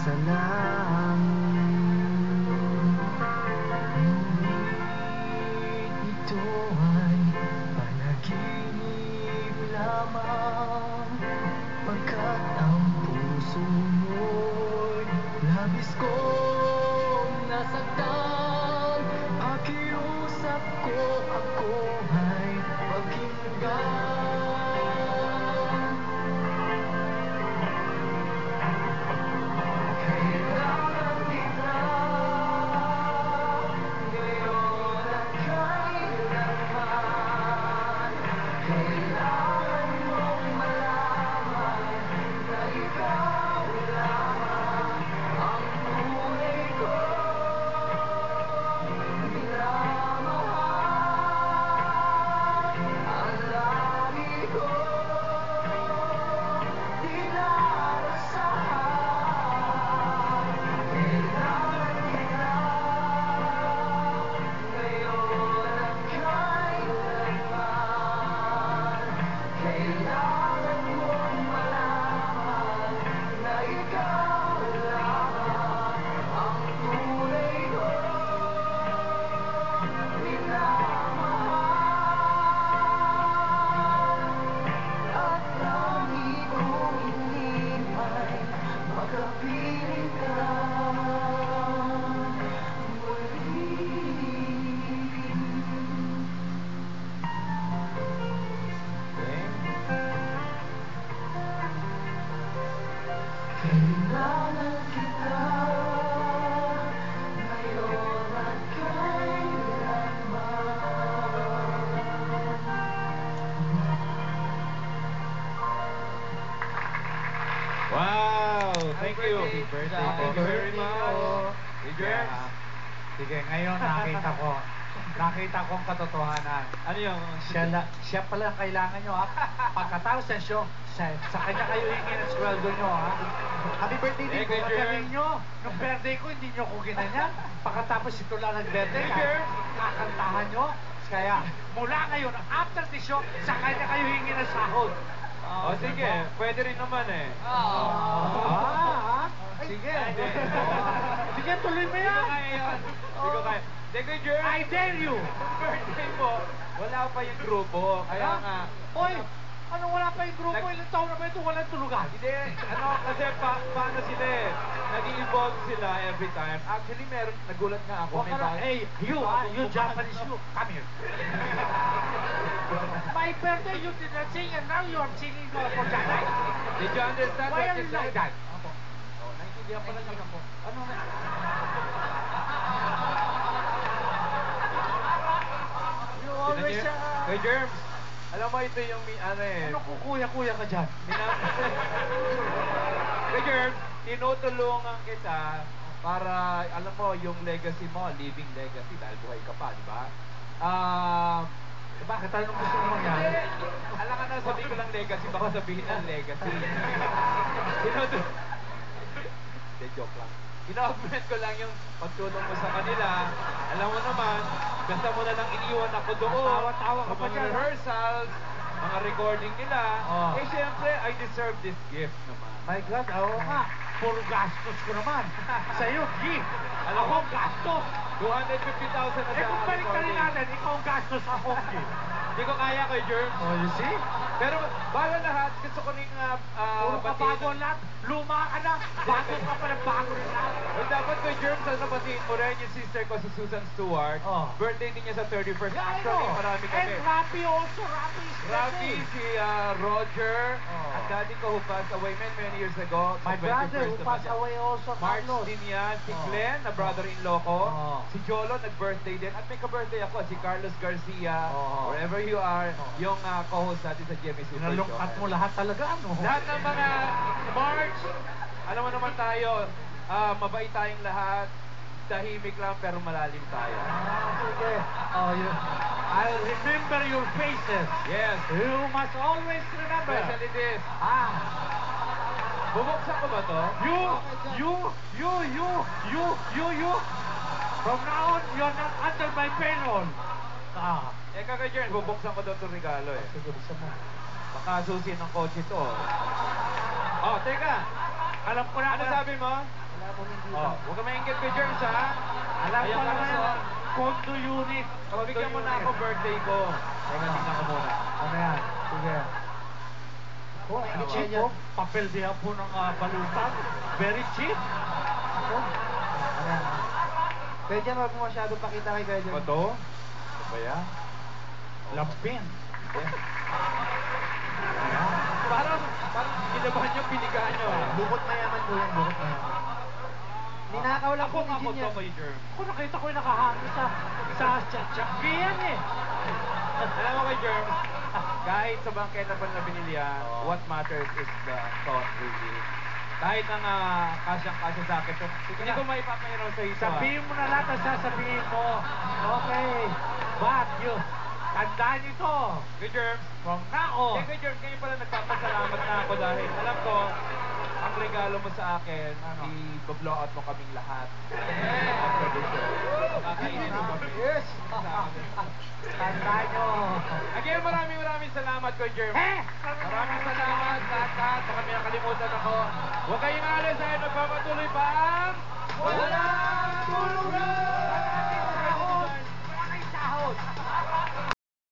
sa langit. Ngunit ito ay panaginip lamang, pagkat ang puso mo'y labis kong nasaktan. Pakiusap ko, ako ay pakinggan. Kailangan kita ngayon at kailanman. Kailangan mong malaman na ikaw lamang ang tunay kong minamahal. Ang lagi kong dinarasahan. Kailangan kita ngayon at kailanman. Kailangan mong malaman na ikaw lamang ang tunay kong minamahal. At lagi kong hinihintay makapiling ka muli. Kailangan kita ngayon at kailanman. Wow! Thank you. Happy birthday. Thank you very much. Yes. Sige, ngayon nakita ko ang katotohanan. Ano yung... Siya pala ang kailangan nyo, ha? Pagkatapos ng show, sa kanya kayo hingi ng sweldo nyo, ha? Happy birthday din Thank you, ko. Jerm. Pagdating nyo, nung birthday ko, hindi nyo ko ginanyan. Pagkatapos ito lang nag-birthday, Thank you, Jerm. kakantahan nyo. Kaya, mula ngayon, after the show, sa kanya kayo hingi ng sahod. O sige, pwede rin naman eh. Sige. Hindi. Sige, tuloy mo Hindi ko yan. kaya yun. Hindi ko kaya. Thank you, Jerm. I dare you. Birthday mo, wala pa yung grupo. Kaya nga... Hoy, anong wala pa yung grupo? Ilang taon na ba ito? Walang tulugan. Hindi, kasi paano sila eh. Nag-i-evolve sila every time. Actually, meron, nagulat nga ako. May bago. Hey, you Japanese, you, come here. My birthday, you did not sing, and now you are singing for Japanese. Did you understand Why what are you you said? like that? Oh, naintindihan pala niya ako. Ano na? You always, Hey, Germs, alam mo ito yung ano eh. ano kukuya-kuya ka dyan? Hey, Germs, tinutulungan kita para, alam mo, yung legacy mo, living legacy, dahil buhay ka pa, di ba? Bakit anong gusto mo mangyari? Alam ka na, sabi ko lang legacy, baka sabihin ng legacy. Hindi, joke lang. Ina-augment ko lang yung pagtulong mo sa kanila. Alam mo naman, basta mo na lang iniwan ako doon. Tawa-tawa ka Sa pa mga dyan, ha? rehearsals, mga recording nila. Oh. Eh, syempre, I deserve this gift naman. My God, oo nga. Puro gastos ko naman. Sa'yo, gift. Alam Ako mo, gastos. 250,000 na Eh kung sa balik ka rin recording. natin, ikaw ang gastos ako, gift. Hindi ko kaya kay Germs. Oh, you see? Pero bago lahat, gusto ko rin Puro ka bago lahat. Luma ka na. Bago ka pa na bago rin lahat. Well, dapat kay Germs, batiin mo rin yung sister ko si Susan Stewart. Oh. Birthday din niya sa 31st. Yeah, I Actually, know. marami kami. And Rafi also. Rafi is Rafi, si Roger, Oh. ang daddy ko who passed away many years ago. My sa brother 21st who naman passed niya. away also, March Carlos. din yan. Si Oh. Glenn, na brother-in-law ko. Oh. Si Jolo, nag-birthday din. At may ka-birthday ako, si Carlos Garcia. Oh. Wherever you are, Oh. yung co-host natin sa Jimmy Super Nalungkat mo lahat talaga, ano? Lahat ng mga March, alam mo naman tayo, mabait tayong lahat. Tahimik lang pero malalim tayo. Sige. Oh, I'll remember your faces. Yes. You must always remember. Especially this. Ah. Bubuksan ko ba to? You. From now on, you're not under my payroll. Ah. Eh kaka Jern, bubuksan ko daw itong regalo eh. Sige, bisa mo. Baka susi ng kotse to. Oh, teka. Alam ko na. Ano sabi mo? Kaya po hindi Oh, huwag ka maingit kay Germs, ha? Alam ko Ayan ka naman na yan. Condo unit. Pagbigyan mo na ako birthday ko. Teka, tingnan ko muna. Ano yan? Sige. Oh, ang Ano cheap ba? po. Papel diyan po ng balutan. Very cheap. Ako. Ano yan? Kuya Jem, huwag mo masyado pakita kay Kuya Jem. Ano to? Ano ba yan? Lampin. Parang kinabahan niyo, pinigaan niyo, ha? Bukot mayaman po yan, bukot mayaman. Ninakaw lang po ni Ako Jin to yan. kay Germs. Ako nakita ko yung nakahangin sa Changian eh. Alam mo kay Germs, kahit sa bangketa pa na binili yan, what matters is the thought, really. Kahit na nga kasyang-kasya sa akin, so, hindi ko maipapahiraw sa isa. Sabihin mo na lahat ang sasabihin mo. Okay. But you, tandaan ito. Kay Germs, From now on. kay Germs, ngayon pala nagpapasalamat na ako dahil alam ko, ang regalo mo sa akin, i-blow out mo kaming lahat. After this show. Kakainin mo kami. Yes! Tandaan nyo. Again, maraming salamat, Kuya Germs. Eh! Maraming salamat lahat. Baka may nakalimutan ako. Huwag kayong alas dahil nagpapatuloy pa ang... Walang tulugan!